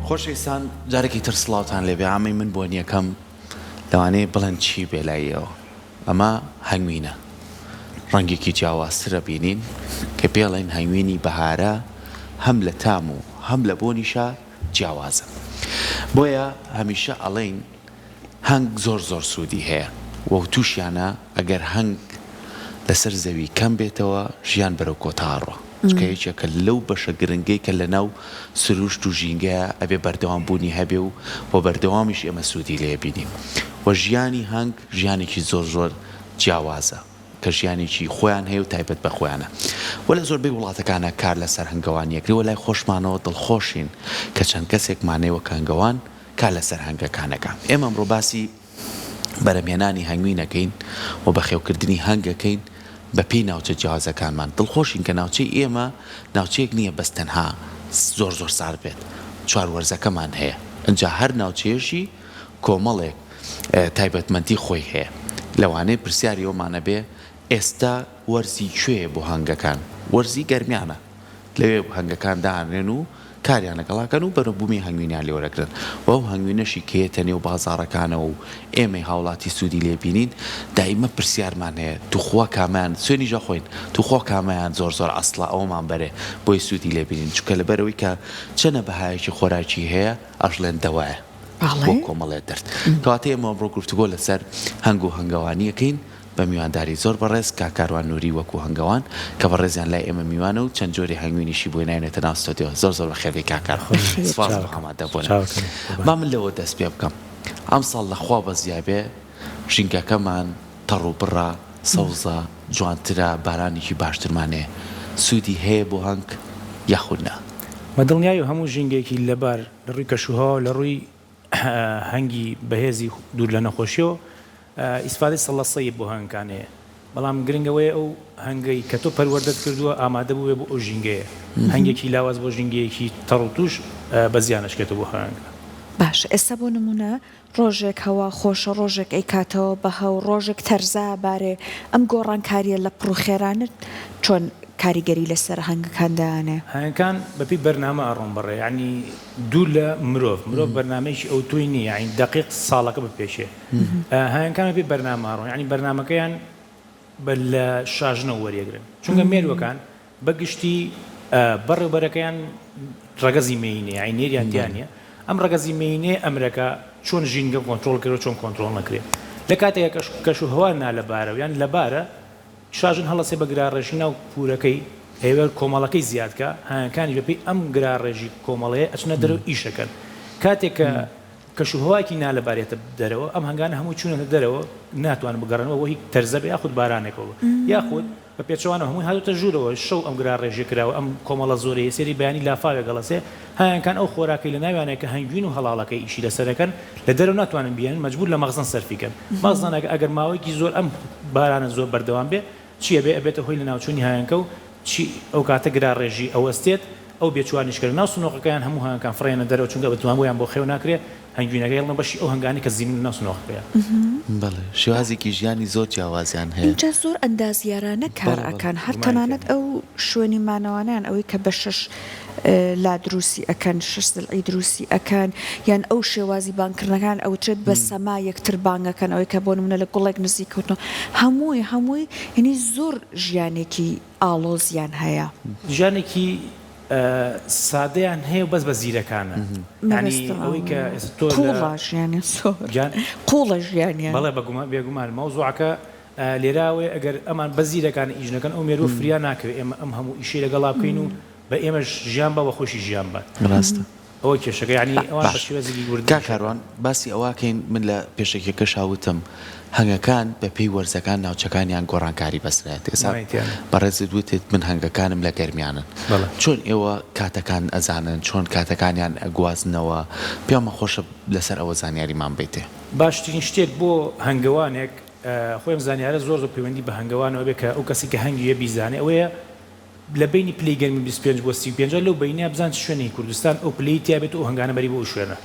خۆشەویستان جارێکی تر سڵاوتان لێبێ ئامی من بۆ یەکەم لەوانەیە بڵێن چی بێ لایەوە ئەمە هەنگوینە ڕەنگێکی جیاوازترە بینین کە پێڵێن هەنگوینی بەهارە هەم لە تام و هەم لە بۆنیشە جیاوازە بۆیە هەمیشە ئەڵێن هەنگ زۆر زۆر سوودی هەیە وە تووشیانە ئەگەر هەنگ لەسەر زەوی کەم بێتەوە ژیان بەرەو کۆتاڕۆ کە یەکێکە لەو بەشە گرنگەی کە لە ناو سروشت و ژینگەیە ئەبێ بەردەوام بوونی هەبێ و بۆ بەردەوامیش ئێمە سوودی لێ بینیم وە ژیانی هەنگ ژیانێکی زۆر زۆر جیاوازە کە ژیانێکی خۆیان هەیە و تایبەت بە خۆیانە وە لە زۆربەی وڵاتەکانە کار لەسەر هەنگەوانیەکری وە لای خۆشمانەوە دڵخۆشین کە چەند کەسێکمانەوە کە هەنگەوان کار لەسەر هەنگەکانەکە ئێمە ئەمڕۆ باسی بەرەمێنانی هەنگوینەکەین و بەخێوکردنی هەنگەکەین بەپی ناوچە جیاوازەکانمان دڵخۆشین کە ناوچەی ئێمە ناوچەیەک نییە بەستەنها زۆر زۆر سارد بێت چوار وەرزەکەمان هەیە ئەجا هەر ناوچەیەشی کۆمەڵێک تایبەتمەندی خۆی هەیە لەوانەیە پرسیاری ئەومانە بێ ئێستا وەرزی کوێ بۆ هەنگەکان وەرزی گەرمیانە لەوێ هەنگەکان داهێن و کاریان لەگەڵاکەن و بەرەبوومی هەنگوینیان لێوەرەگرن وەو هەنگوینەشی کێتە نێو بازاڕەکانەوە و ئێمەی هاوڵاتی سوودی لێبینین دائیمە پرسیارمان هەیە توخوا کامیان سوێنی ژەخۆین توخوا کامیان زۆر زۆر ئەسڵا ئەومان بەرێ بۆی سوودی لێبینین چونکە لەبەرەوەی کە چەنە بەهایەکی خۆراکی هەیە ئەژڵێن دەوایە بۆ کۆمەڵێ دەرد کەواتە ئێمە ئەمڕۆ گفتوگۆ لەسەر هەنگ و هەنگەوانیەکەین بە میوانداری زۆر بەڕێز کاکاروان نووری وەکو هەنگەوان کە بەڕێزیان لای ئێمە میوانە و چەند جۆری هەنگوینیشی بۆی نایێنێتە ناو ستۆدیۆ زۆر زۆر بەخێوی کاکار سوپاس بۆ ئامادە بوون با من لەوە دەست پێ بکەم ئەم ساڵ لەخوا بەزیابێ ژینگەکەمان تەڕ و بڕە سەوزە جوانترە بارانێکی باشترمانێ سوودی هەیە بۆ هەنگ یاخودنا مەدڵنیای و هەموو ژینگێکی لەبار لە ڕووی کەشوها لە ڕووی هەنگی بەهێزی دوور لە نەخۆشیەوە ئیسفادەی سەڵەسەیە بۆ هەنگەکانەیە بەڵام گرنگەوەی ئەو هەنگەی کە تۆ پەروەردەت کردووە ئامادە بووێ بۆ ئەو ژینگەیە هەنگێکی لاواز بۆ ژینگەیەکی تەڕ و توش بە زیانەشکێتەوە بۆ هەنگە باش ئێستا بۆ نمونە ڕۆژێک هەوا خۆشە ڕۆژێک ئەیکاتەوە بە هەو ڕۆژێک تەرزا بارێ ئەم گۆڕانکاریە لە پڕوخێرانت چۆن کاریگەری لەسەر هەنگەکاندانێ هەنگەکان بەپی بەرنامە ئەڕۆم بڕێ ینی دوو لە مرۆڤ بەرنامەیەکی ئەو توی نییە ین دقیق ساڵەکە بپێشێ هەنگەکان بەپی بەرنامە ئەڕۆن ینی بەرنامەکەیان بە لە شاژنەوە وەریەگرن چونکە مێروەکان بەگشتی بەڕێوبەرەکەیان ڕەگەزی مینێ عینێریان دیانە ئەم ڕەگەزی مینێ ئەمریکا چۆن ژینگە کۆنتترۆل کرد چۆن کۆنتترۆل نەکرێت لە کاتێک کەش و هەوا نالەبارە و یان لەبارە شاژن هەڵەسێ بە گراڕێژی ناو پورەکەی هێوە کۆمەڵەکەی زیادکە هەنگەکانی بەپی ئەم گراڕێژی کۆمەڵەیە ئەچنە دەرەوە ئیشەکەن کاتێک کە کەشوهەواکی نالەبارێتە دەرەوە ئەم هەنگانە هەموو چوونەتە دەرەوە ناتوان بگەڕنەوە وەهی تەرزەبێ یاخود بارانێکەوە یاخود بە پێچەوانە هەمووی هاتوتە ژوورەوە شەو ئەم گراڕێژی کراوە ئەم کۆمەڵە زۆرەیە سێری بەیانی لافاوێ گەڵەسێ هەنگەکان ئەو خۆراکەی لە ناویانەیە کە هەنگوین و هەڵاڵەکەی ئیشی لەسەرەکەن لە دەرەوە ناتوانن بیان مەجبور لە مەغزن سەرفیکەن مەغزانەکە ئەگەر ماوەیەکی زۆر ئەم بارانە زۆر بەردەوام بێ چیە بێ ئەبێتە هۆی لە ناوچوونی هەنگەکە و چی ئەو کاتە گراڕێژی ئەوەستێت ئەو بێچوانیشکرد ناو سنۆقەکەیان هەموو هەنگەکان فڕێنە دەرەوە چونکە بەتوان بۆیان بۆ خێو ناکرێت هەنگوینەکە هێڵنە بەشی ئەو هەنگانی کە زیین ناو سنۆقەکەیە بەڵێ شێوازێکی ژیانی زۆر جیاوازیان هەیە اینجا زۆر ئەندازیارانە کار ئەکەن هەر تەنانەت ئەو شوێنی مانەوانیان ئەوەی کە بە شەش لا دروستی ئەکەن شش دڵعی دروستی ئەکەن یان ئەو شێوازی بانکردنەکان ئەوترێت بە سەما یەکتر بانگەکەن ئەوەی کە بۆ نمونە لە گوڵێک نزیک کەوتنەوە هەمووی یعنی زۆر ژیانێکی ئاڵۆزیان هەیە ژیانێکی سادەیان هەیە بەس بە زیرەکانە ئەوەی کە قوڵژیانە قوڵە ژیانیان بەڵێ بێگومان مەوزوعەکە لێراوێ ئەگەر ئەمان بە زیرەکان ئیژنەکەن ئەو مێرۆ فریا ناکەوێت ئێمە ئەم هەموو ئیشی لەگەڵا بکەین و بە ئێمەش ژیان بە خۆشی ژیان بات ڕاستە ئەوە کێشەکە ینی ئەوان بە شێوەزێکی ورد کاروان باسی ئەوواکەین من لە پێشێکەکە شاوتم هەنگەکان بە پێی وەرزەکان ناوچەکانیان گۆڕانکاری بەسرێت ئێستا بەڕێزت وتێت من هەنگەکانم لە گەرمیانن چۆن ئێوە کاتەکان ئەزانن چۆن کاتەکانیان ئەگوازنەوە پێمە خۆشە لەسەر ئەوە زانیاریمان بیتێ باشترین شتێک بۆ هەنگەوانێک خۆیم زانیارە زۆر پەیوەندی بە هەنگەوانەوە بێت کە ئەو کەسی کە هەنگی بیزانێ ئەوەیە لە بینی پلەی گەرمی 25 بۆ 35 لەو بینە بزان شوێنی کوردستان ئەو پلەی تیابێت و هەنگانە بەری بۆ شوێنە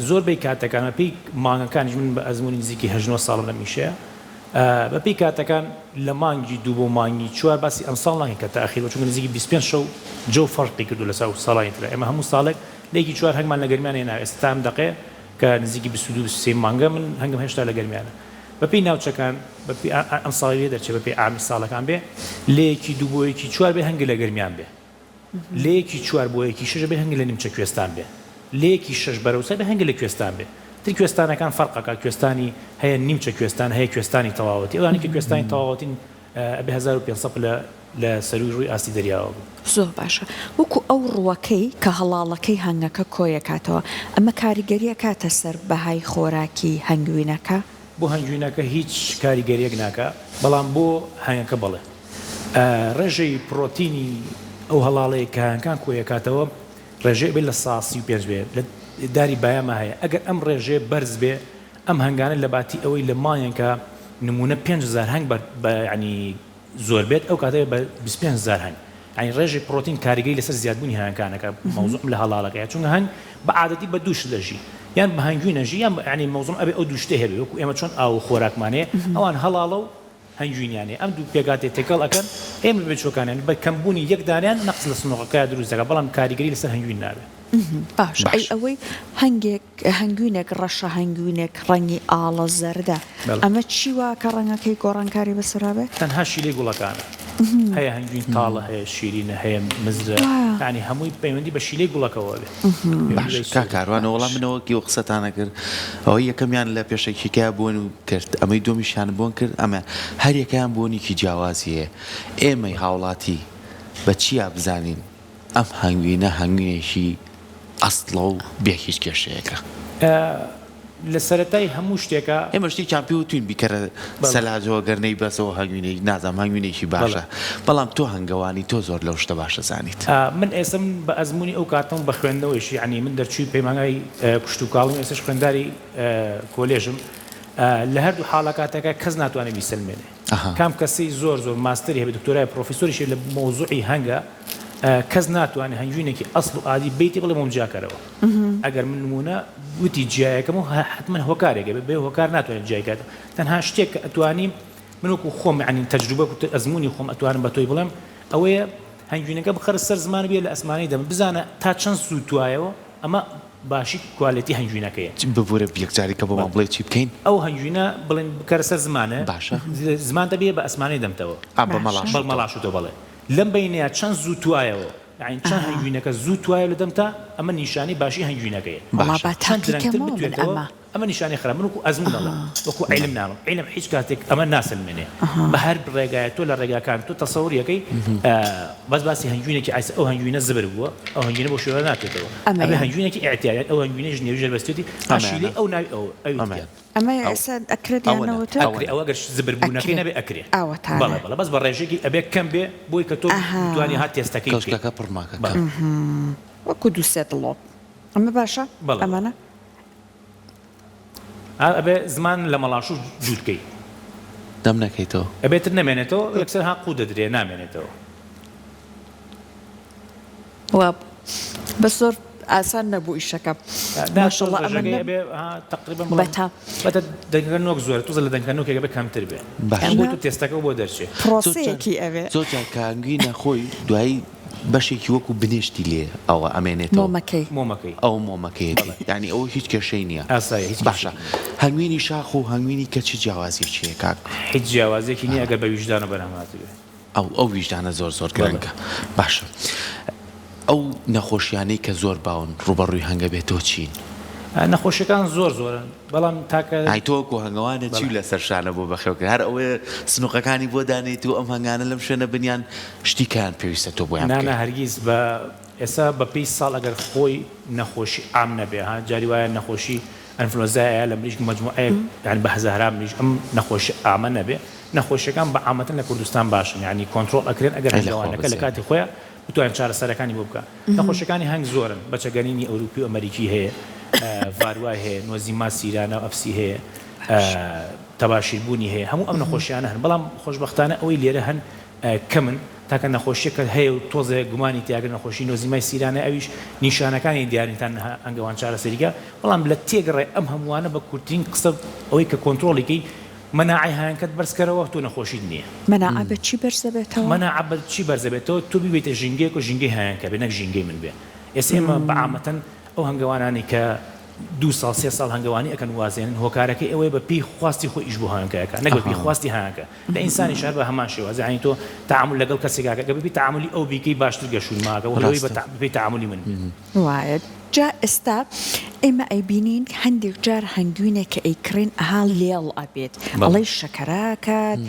زۆربەی کاتەکانە پێی مانگەکانیش من بە ئەزمموی نزیکی 19 ساڵ لە میشەیە بەپی کاتەکان لە مانگی دوو بۆ مانگی چوار باسی ئەم ساڵ ناکەین کە تاخیر چونکە نزیکی 25 شەو جۆ فەرقی کردو لەسەر ساڵانی ترە ئێمە هەموو ساڵێک لێکی چوار هەنگمان لە گەرمیانە هێنا ئێستا ئەم دەقێ کە نزیکی 22 مانگە من هەنگم هێشتا لە گەرمیانە بەپێی ناوچەکان بەپێی ئەم ساڵی دەرچێت بەپێی ئامی ساڵەکان بێ لێکی دوو بۆ یەکی چوار بێ هەنگە لە گەرمیان بێ لێکی چوار بۆ یەکی شەش بێ هەنگە لە نیمچە کوێستان بێ لێکی شەش بەرەوسە بێ هەنگە لە کوێستان بێ تر کوێستانەکان فەرقەکە کوێستانی هەیە نیمچە کوێستان هەیە کوێستانی تەواوەتی ئەوانی کە کوێستانی تەواوەتین بە 1500 لە سەروی ڕووی ئاستی دەریاوە بوو زۆر باشە وەکو ئەو ڕووەکەی کە هەڵاڵەکەی هەنگەکە کۆیەکاتەوە ئەمە کاریگەریە کاتە سەر بەهای خۆراکی هەنگوینەکە بۆ هەنگوینەکە هیچ کاریگەریەک ناکە بەڵام بۆ هەنگەکە بڵێ ڕێژەی پرۆتینی ئەو هەڵاڵەیە کە هەنگەکان کۆیەکاتەوە ڕێژەی بێت لە 135 بێت لە داری بایامە هەیە ئەگەر ئەم ڕێژێ بەرز بێ ئەم هەنگانە لە باتی ئەوەی لە مایەکە نمونە 5000 هەنگ ینی زۆر بێت ئەو کاتەوە بە 25000 هەنگ ینی ڕێژی پرۆتین کاریگەری لەسەر زیادبوونی هەنگەکانەکە مەوزوعم لە هەڵاڵەکە چونکە هەنگ بە عادەتی بە دووش دەژی یان بە هەنگوینەژی یان ینی مەوزوعم ئەبێ ئەو دووشتە هەبێ وەکو ئێمە چۆن ئاو خۆراکمانەیە ئەوان هەڵاڵە و هەنگوینیانێ ئەم دوو پێگاتێ تێکەڵ ئەکەن ئێمە بێت چۆکانیان بە کەمبوونی یەک دانیان نەقص لە سنووقەکە دروست دەکات بەڵام کاریگەری لەسەر هەنگوین نابێت باش ئەوەی هەنگوینێک ڕەشە هەنگوینێک ڕەنگی ئاڵە زەردە ئەمە چیوە کە ڕەنگەکەی گۆڕانکاری بەسرابێت تەنها شیلەی گوڵەکانە هەیە هەنگوین تاڵە هەیە شیرینە هەیە مزرە ینی هەمووی پەیوەندی بە شیلەی گوڵەکەەوە بێت کاروانە وەڵام منەوەکی و قسەتانە کرد ئەوە یەکەمیان لە پێشێکیکە بوون و کرد ئەمەی دۆمیشان بۆن کرد ئەمە هەر یەکەیان بۆنیکی جیاوازیە ئێمەی هاوڵاتی بە چیا بزانین ئەم هەنگوینە هەنگوینێکی ئەسڵە و بێ هیچ کێشەیەەکە لە سەرەتای هەموو شتێکە ئێمە شتی کامپی و توین بیکەرە سەلاجەوە گەرنەی بەسەوە هەنگوینەی نازام هەنگوینێکی باشە بەڵام تۆ هەنگەوانی تۆ زۆر لەو شتە باشە زانیت من ئێسم بە ئەزمموی ئەو کاتم بە خوێندنەوەیشی ینی من دەرچووی پەیمانگای کشت و کاڵم ئێسش خوێنداری کۆلێژم لە هەردوو حاڵەکاتەکە کەس ناتوانێت بیسلمێنێ کام کەسی زۆر ماستری هەبێت دکتۆرای پرۆفیسۆریشی لە مۆزوعی هەنگە کەس ناتوانێت هەنگوینێکی ئەسڵ و ئادی بیتی بڵێ مۆمجاکەرەوە ئەگەر من نمونە وتی جیایەکەم و حتمما هۆکارێکە بێ هۆکار ناتوانێت جایکات تەنها شتێک کە ئەتوانیم من وەکو خۆم ینی تەجروبە و ئەزمموی خۆم ئەتوانم بە تۆی بڵێم ئەوەیە هەنگوینەکە بخەرە سەر زمان بێ لە ئەسمانی دەم بزانە تا چەند سوود توایەوە ئەمە باشی کوالیتی هەنگوینەکەیە ببوورە یەکجاری کە بۆمان بڵێ چی بکەین ئەو هەنگوینە بڵێن بکەرە سەر زمانە باشە زمان دەبێ بە ئەسمانی دەمتەوە بەڵ مەڵاشتۆ بڵێ لەم بینەیە چەند زوو توایەوە یعنی چەند هەنگوینەکە زوو توایە لە دەمتا ئەمە نیشانی باشی هەنگوینەکەیە ئەمە نیشانی خراپ من وەکو ئەزمونەڵە وەکو عیلم ناڵم عیلم هیچ کاتێک ئەمە ناسلمێنێ بە هەر ڕێگایە تۆ لە ڕێگاکان تۆ تەسەووریەکەی بەس باسی هەنگوینێکی ئەو هەنگوینە زبر بووە ئەو هەنگوینە بۆ شێوە ناتێتەوە ئەمە هەنگوینێکی ئاعتیادات ئەو هەنگوینەش نێوژە بەستێتی ئاشیلی ئەو ناوی ئەمە ئێستا ئەکرێت یانەوەتە ئەو ئەگەر زبربوونەکەی نەبێ ئەکرێ بەڵێ بەس بە ڕێژێکی ئەبێ کەم بێ بۆی کە تۆ توانی هات تێستەکەی کەوشکەکە پڕماکە وەکو دووسێت لۆ ئەمە باشە ئەمانە ئەبێ زمان لە مەڵاش و جوودکەی دەم نەکەیتەوە ئەبێتر نەمێنێتەوە یەکسەر ها قوو دەدرێ نامێنێتەوە بە زۆر ئاسان نەبوو ئیشەکە تقریبا دەنگەکە نۆک زۆر توزە لە دەنگەکە نۆکێکە بە کەمتر بێ بۆ تو تێستەکە بۆ دەرچێت پرۆسەیەکی ئەوێ زۆر جار کە هەنگوینە خۆی دوایی بەشێکی وەکو بنێشتی لێ ئەوە ئەمێنێتەوە مۆمەکەی ئەو مۆمەکەی ینی ئەو هیچ کێشەی نییە باشە هەنگوینی شاخ و هەنگوینی کە چ جیاوازیەکیە کاک هیچ جیاوازێکی نییە ئەگەر بە ویژدانە بەرهەماتوێ ئەو ویژدانە زۆر گرنگە باشە ئەو نەخۆشیانەی کە زۆر باون ڕوبەڕووی هەنگە بێتەوە چین نەخۆشیەکان زۆرن بەڵام تاکە ئایتۆکو هەنگەوانە چی لە سەرشانە بۆ بەخێوکە هەر ئەوەیە سنووقەکانی بۆ دانێت و ئەم هەنگانە لەم شوێنە بنیان شتیکان پێویستە تۆ بۆیان نانە هەرگیز بە ئێستا بە پێی ساڵ ئەگەر خۆی نەخۆشی عام نەبێ ها جاری وایە نەخۆشی ئەنفلۆنزایە لە مریشک مجموعەیە یعنی بە هەزاران مریش ئەم نەخۆشی عامە نەبێ نەخۆشیەکان بە عامەتەن لە کوردستان باشن یعنی کۆنتڕۆڵ ئەکرێن ئەگەر هەنگاوانەکە لە کاتی خۆیان بتوانن چارەسەرەکانی بۆ بکە نەخۆشیەکانی هەنگ زۆرن بەچەگەنینی ئەوروپی و ئەمریکی هەیە ڤاروای هەیە نۆزیما سیرانە و ئەفسی هەیە تەباشیربوونی هەیە هەموو ئەم نەخۆشیانە هەن بەڵام خۆشبەختانە ئەوەی لێرە هەن کەمن تاکە نەخۆشیەکە هەیە و تۆزە گومانی تیاگەر نەخۆشی نۆزیمای سیرانە ئەویش نیشانەکانی دیارنتان ئەنگەوان چارەسەریکە بەڵام لە تێگەڕێ ئەم هەمووانە بە کورتترین قسە ئەوەی کە کۆنتڕۆڵێکی مەناعی هەیەکەت بەرزکەرەوە تۆ نەخۆشی نییە مەناعە بە چی بەرزەبێتەوە مەناعە بە چی بەرزەبێتەوە تۆ ببێتە ژینگەیەک و ژینگەی هەیەکە بێ نەک ژینگەی من بێ ئێستا ئێمە بەعامەتەن ئەو هەنگەوانانی کە 2 ساڵ 3 ساڵ هەنگەوانی ئەکەن وازێنن هۆکارەکەی ئەوەیە بە پێی خواستی خۆی ئیش بۆ هەنگەکە نەک بە پێی خواستی هەنگەکە لە ئینسانی شار بە هەمان شێوازە یعنی تۆ تعامل لەگەڵ کەسێکاکە کە ببی تعاملی ئەو بیکەی باشتر گەشون ماکە و لەوەی بە پێی تعاملی من وایە جا ئێستا ئێمە ئەیبینین هەندێک جار هەنگوینێک کە ئەیکڕین ئەها لێڵ ئەبێت ئەڵەی شەکەراکات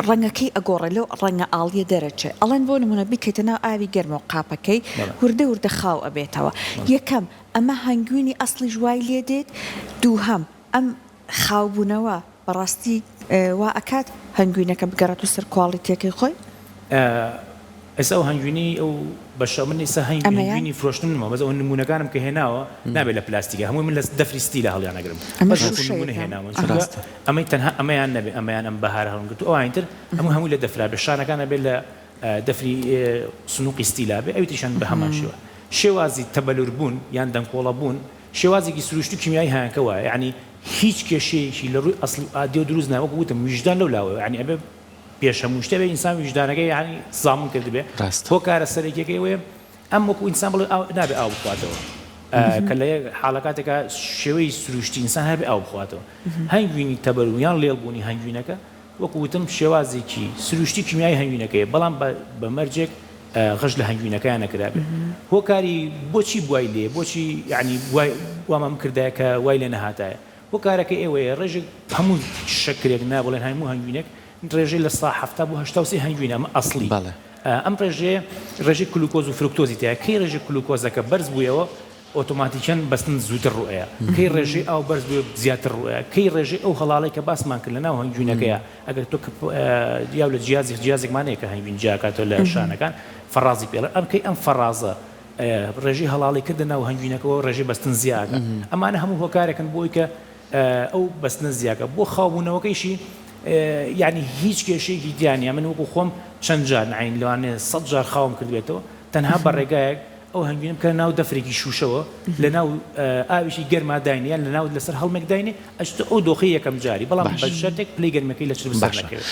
ڕەنگەکەی ئەگۆڕێ لەو ڕەنگە ئاڵیە دەرەچێ ئەڵەن بۆ نمونە بیکەیتە ناو ئاوی گەرمە و قاپەکەی وردە خاو ئەبێتەوە یەکەم ئەمە هەنگوینی ئەسڵی ژوای لێ دێت دووهەم ئەم خاوبوونەوە بەڕاستی وا ئەکات هەنگوینەکە بگەڕێت و سەر کواڵیتیەکەی خۆی ئێستا ئەو هەنگوینی ئەو بەشە من ئێستا هەنگوینی فرۆشتنمەوە بەس ئەو نمونونەکانم کە هێناوە نابێت لە پلاستیکە هەمووی من لە دەفری ستیلە هەڵیان ئەگرم نمونە هێناوە ئەمەی تەنها ئەمەیان نەبێ ئەمەیان ئەم بەهار هەڵگرت و ئەوانتر هەموو لە دەفرا بێ شانەکانە بێت لە دەفری سنووقی ستیلا بێ ئەویتیشان بە هەمان شێوە شێوازی تەبەلور بوون یان دەنگکۆڵە بوون شێوازێکی سروشت و کیمیایی هەیەکە وایە یعنی هیچ کێشەیەکی لە ڕووی ئەسڵی ئادێ و دروست ناوەکو وتم وجدان لەو لاوە یعنی ئەبێ پێش هەموو شتێ بێ ئینسان وجدانەکەی یعنی زامن کرد بێ هۆکارە سەرێکیەکەی وێ ئەم وەکو ئینسان بڵێ نابێ ئاو بخواتەوە کە لە حاڵەکاتێکە شێوەی سروشتی ئینسان هەبێ ئاو بخواتەوە هەنگوینی تەبەلور یان لێڵبوونی هەنگوینەکە وەکو وتم شێوازێکی سروشتی کیمیایی هەنگوینەکەیە بەڵام بە مەرجێک غەش لە هەنگوینەکەیان نەکرابێ هۆکاری بۆچی بوای لێ بۆچی یعنی وامەم کردایە کە وای لێ نەهاتایە هۆکارەکەی ئێوەیە ڕێژێک هەموو شەکرێک نابڵێن هەموو هەنگوینێک ڕێژەی لە 1970 بۆ 1970 هەنگوینە ئەمە ئەسڵی ئەم ڕێژەی گلوکۆز و فرکتۆزی تایە کەی ڕێژەی گلوکۆزەکە بەرز بوویەوە ئۆتۆماتیکەن بەستن زووتر ڕوئەیە کەی ڕێژەی ئاو بەرز بووە زیاتر ڕوئەیە کەی ڕێژەی ئەو هەڵاڵی کە باسمان کرد لە ناو هەنگوینەکەیە ئەگەر تۆ دیاو لە جیازێکمانەیە کە هەنگوین جیاکاتەوە لە شانەکان فەرازی پێڵە ئەمکەی ئەم فەرازە ڕێژەی هەڵاڵی کردە ناو هەنگوینەکەەوە ڕێژەی بەستن زیاکە ئەمانە هەموو هۆکارێکن بۆی کە ئەو بەستنە زیاکە بۆ خاوبوونەوەکەیشی یعنی هیچ کێشەیەکی دیانە من وەکو خۆم چەند جار نعین لەوانێ 100 جار خاوم کردبێتەوە تەنها بە ڕێگایەک ئەو هەنگوینم کە ناو دەفرێکی شوشەوە لە ناو ئاویشی گەرما داینیان لە ناو لەسەر هەڵمێک داینێ ئەشتە ئەو دۆخی یەکەم جاری بەڵام بە شەرتێک پلەی گەرمەکەی لە چ بەسەر نەکەوێت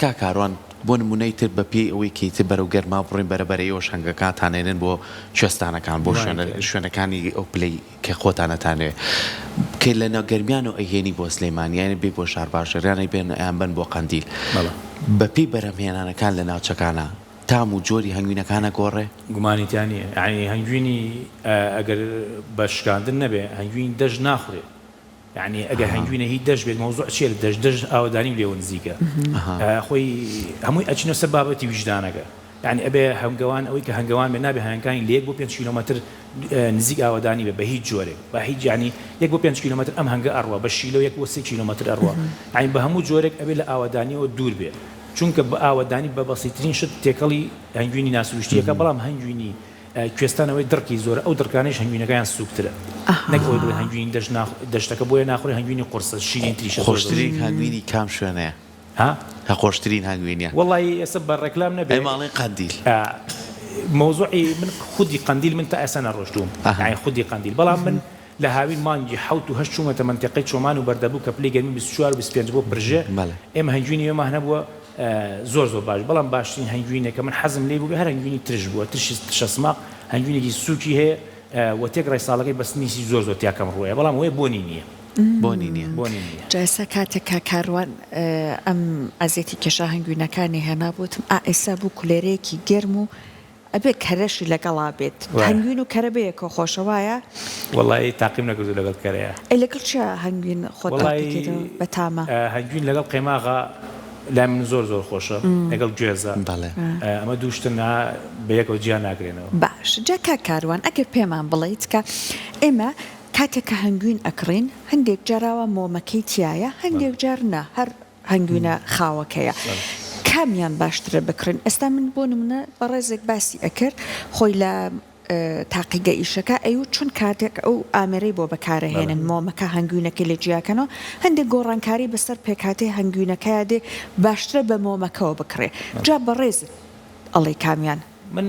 کاکاڕوان بۆ نمونەی تر بە پێی ئەوەی کەیتر بەرەو گەرما بڕین بەرەبەرەوە شەنگەکانتانێنن بۆ کوێستانەکان بۆ شوێنەکانی ئەو پلەی کە خۆتانەتانوێ کە لە ناگەرمیان و ئەهێنی بۆ سلەیمانیانە بێ بۆ شار باشەریانەی بێن ئەیان بن بۆ قەندیل بە پێی بەرەمهێنانەکان لە ناوچەکانە تام و جۆری هەنگوینەکانە گۆڕێ گومانیتیانە یعنی هەنگوینی ئەگەر بە شکاندن نەبێ هەنگوین دەژ ناخورێ یعنی ئەگەر هەنگوینە هی دەش بێت مەوزوع چێت دەش ئاوادانی لێوە نزیکە خۆی هەمووی ئەچینە سەر بابەتی وجدانەکە یعنی ئەبێ هەنگەوان ئەوەی کە هەنگەوان بێ نابێ هەنگەکانی لە 1 بۆ 5 کیلۆمەتر نزیک ئاوادانی بێ بە هیچ جۆرێک بە هیچ ینی 1 بۆ 5 کیلۆمەتر ئەم هەنگە ئەڕوە بە شیلۆ 1 بۆ 3 کیلۆمەتر ئەڕوە یعنی بە هەموو جۆرێک ئەبێ لە ئاوادانیەوە دوور بێ چونکە بە ئاوادانی بە بەسیترین شت تێکەڵی هەنگوینی ناسروشتیەکە بەڵام هەنگوینی کوێستانەوەی دڕکی زۆرە ئەو دڕکانەیش هەنگوینەکەیان سوکترە نەک ئەوەی بڵێ هەنگوینی دەشتەکە بۆیە ناخۆری هەنگوینی قورسە شیرین تریشە خۆشترین هەنگوینی کام شوێنەیە ها خۆشترین هەنگوینیە وەڵی ئێستا بە ڕێکلام نەبێ ماڵی قەندیل مۆزوعی من خودی قەندیل من تا ئێستا نەڕۆشتوم یعنی خودی قەندیل بەڵام من لە هاوین مانگی 7 و 8 چوومەتە منتیقەی چۆمان و بەردەبوو کە پلەی گەرمی 24 و 25 بۆ پرژێ ئێمە هەنگوینی ئێمە هەبووە زۆر باش بەڵام باشترین هەنگوینێکە من حەزم لێ بوو هەر هەنگوینی ترش بووە ترشە سماق هەنگوینێکی سووکی هەیە و تێک ڕای ساڵەکەی بەستنیسی زۆر تیاکەم ڕوویە بەڵام وێ بۆنی نییە بۆنی نییە جاسە کاتێک کاروان ئەم ئازێتی کێشا هەنگوینەکانی هێنابووتم ئێستا بوو کولێرەیەکی گەرم و ئەبێ کەرەشی لەگەڵا بێت هەنگوین و کەرە بەیەکە خۆشەوایە وڵی تاقیم نەکردو لەگەڵ کەرەیە لەگەڵ چ هەنگوین خۆت بەتامە هەنگوین لەگەڵ قەیماغا لای من زۆر خۆشە لەگەڵ گوێزە ئەمە دووشتن بەیەکەوە گیان ناگرێنەوە باش جاکە کاروان ئەگەر پێمان بڵیت کە ئێمە کاتێککە هەنگوین ئەکڕین هەندێک جاراوە مۆمەکەی تایە هەندێک جار نە هەر هەنگوینە خاوەکەیە کامیان باشترە بکڕین ئێستا من بۆ نمونە بە ڕێزێک باسی ئەکرد خۆی لە تاقیگە ئیشەکە ئەو چون کاتێک ئەو ئامێرەی بۆ بەکارەهێنن مۆمەکە هەنگوینەکەی لە جیاکەنەوە هەندێک گۆڕانکاری بەسەر پێکاتی هەنگوینەکەی دێ باشترە بە مۆمەکەەوە بکڕێ جا بەڕێز ئەڵێ کامیان من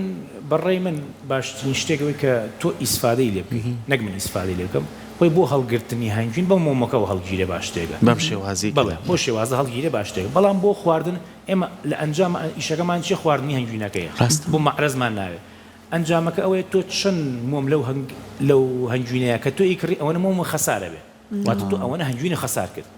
بەڕێی من باشترین شتێکەوەی کە تۆ ئیسفادەی لێ بکەی نەک من ئیسفادەی لێ بکەم خۆی بۆ هەڵگرتنی هەنگوین بە مۆمەکەەوە هەڵگیرە باشتێگە بەم شێوازی بڵێ بۆ شێوازە هەڵگیرە باشتێگە بەڵام بۆ خواردن ئێمە لە ئەنجام ئیشەکەمان چی خواردنی هەنگوینەکەیە بۆ مەعرەزمان ناوێت ئەنجامەکە ئەوەیە تۆ چەند مۆم لەو هەنجوینەیە کە تۆ ئیکڕی ئەوەنە مۆمە خەسارە بێ واتە تۆ ئەوەنە هەنجوینە خەسار کرد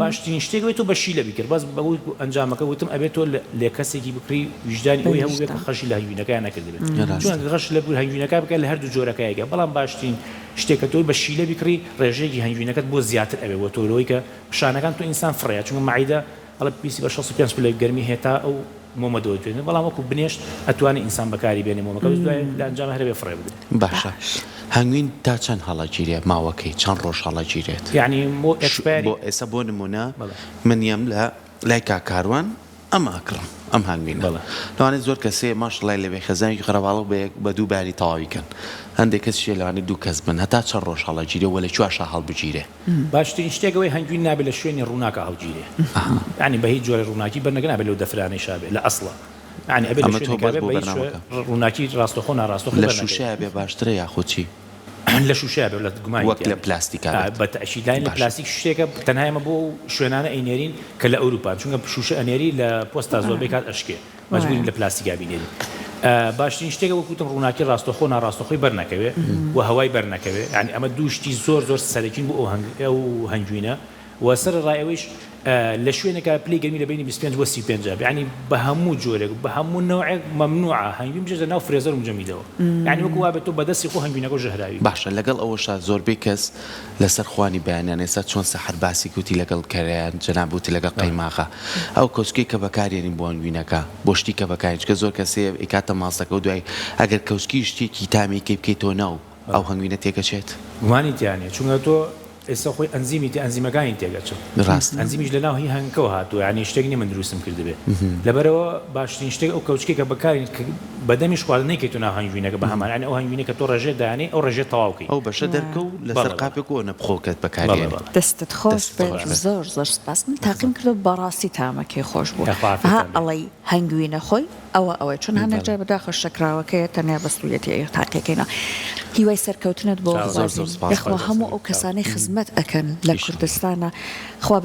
باشترین شتێکەوەی تۆ بەشی لە بیکرد باز بەوەی ئەنجامەکە وتم ئەبێت تۆ لێ کەسێکی بکری وجدانی ئەوەی هەموو بێت خەشی لە هەنجوینەکەیان نەکردبێت چون غەش لە بوو هەنجوینەکە بکە لە هەردوو جۆرەکەیەکە بەڵام باشترین شتێکە تۆی بەشی لە بیکری ڕێژەیەکی هەنجوینەکەت بۆ زیاتر ئەوێ بۆ تۆلەوەی کە پیشانەکان تۆ ئینسان فڕەیە چونکە مەعیدە هەڵە پیسی بە 65 لە گەرمی هێتا ئەو مۆمە دۆتوێنێت بەڵام وەکو بنێشت ئەتوانێت ئینسان بەکاری بێنێ مۆمەکە دوای لە ئەنجامە هەرێ بێ فڕێ بدرێت باشە هەنگوین تا چەند هەڵەگیرێت ماوەکەی چەند ڕۆژ هەڵەگیرێت یعنی بۆ ئێستا بۆ نمونە منیم لە لای کاکاروان ئەم ئاکڕم ئەم هەنگوینە لەوانێت زۆر کەسێ ماشڵای لەبێ خەزانێکی خراپاڵق بە دوو باری تەواویکەن هەندێک کەسیە لەوانێت دوو کەس بن هەتا چەند ڕۆژ هەڵەگیرێ وە لە کوێشە هەڵبگیرێ باشترین شتێکەوەی هەنگوین نابێت لە شوێنی ڕووناکە هەڵگیرێ ینی بە هیچ جۆرە ڕووناکی بەرنەگە نابێت لەو دەفرانەی شابێ لە ئەسڵە ینی ئەبێت لە شوێنێک ڕووناکی ڕاستەخۆ ناڕاستەخۆ لە شوشەیە بێ باشترە یاخۆ چی لە شوشەیە بێ لە گومانی وەک لە پلاستیکا بە تەشیدانی لە پلاستیک شتێکە تەنهایمە بۆ شوێنانە ئەینێرین کە لە ئەوروپا چونکە شوشە ئەنێری لە پۆستا زۆربەی کات ئەشکێ مەجبورین لە پلاستیکا بینێرین باشترین شتێکە وەکوتم ڕووناکی ڕاستەخۆ ناڕاستەخۆی بەرنەکەوێ و هەوای بەرنەکەوێ ینی ئەمە دوو شتی زۆر سەرەکین بۆ ئەو هەنجوینە و سەر ڕایەوەیش لە شوێنێکە پلی گەرمی لە بینی 25 و 35 ینی بە هەموو جۆرێک بە هەموو نەوعێک مەمنوعە هەنگوین بژێتە ناو فرێزەر و مجەمیدەوە ینی وەکو وابێت تۆ بەدەستی خۆ هەنگوینەکە ژەهراوی باشە لەگەڵ ئەوەشە زۆربەی کەس لەسەر خوانی بەیانیان ئێستا چۆن سەحر باسی کوتی لەگەڵ کەرەیان جەنابوتی لەگەڵ قەیماغا ئەو کەوچکەی کە بەکارێنین بۆ هەنگوینەکە بۆ شتی کە بەکارین چکە زۆر کەسێ ئیکاتە ماسەکە و دوای ئەگەر کەوچکی شتێکی تامێکی بکەیتەوە ناو ئەو هەنگوینە تێکەچێت گومانی تیانێ چونکە تۆ ئێستا خۆی ئەنزیمەکانی تێگەچێت ڕاست ئەنزیمیش لە ناو هی هەنگەوە هاتووە ینی شتێک نی من دروستم کردبێ لەبەرەوە باشترین شتێک ئەو کەوچکێک کە بەکارین بەدەمیش خواردنەکەی تو ناو هەنگوینەکە بە هەمان ینی ئەو هەنگوینە کە تۆ ڕێژێ دایانێ ئەو ڕێژێ تەواوکەی ئەو بەشە دەرکە و لەسەر قاپێک و نەبخۆکەت بەکارێن دەستت خۆش بێت زۆر زۆر سپاس من تاقیم کردو بەڕاستی تامەکەی خۆش بوو ها ئەڵەی هەنگوینە خۆی ئەوەی چون هەندێکجار بەداخە شەکراوەکەیە تەنیا بەسوولەتی تاقیەکەینە هیوای سەرکەوتنت بۆ یخوا هەموو ئەو کەسانەی خزمەت ئەکەن لە کوردستانە خوا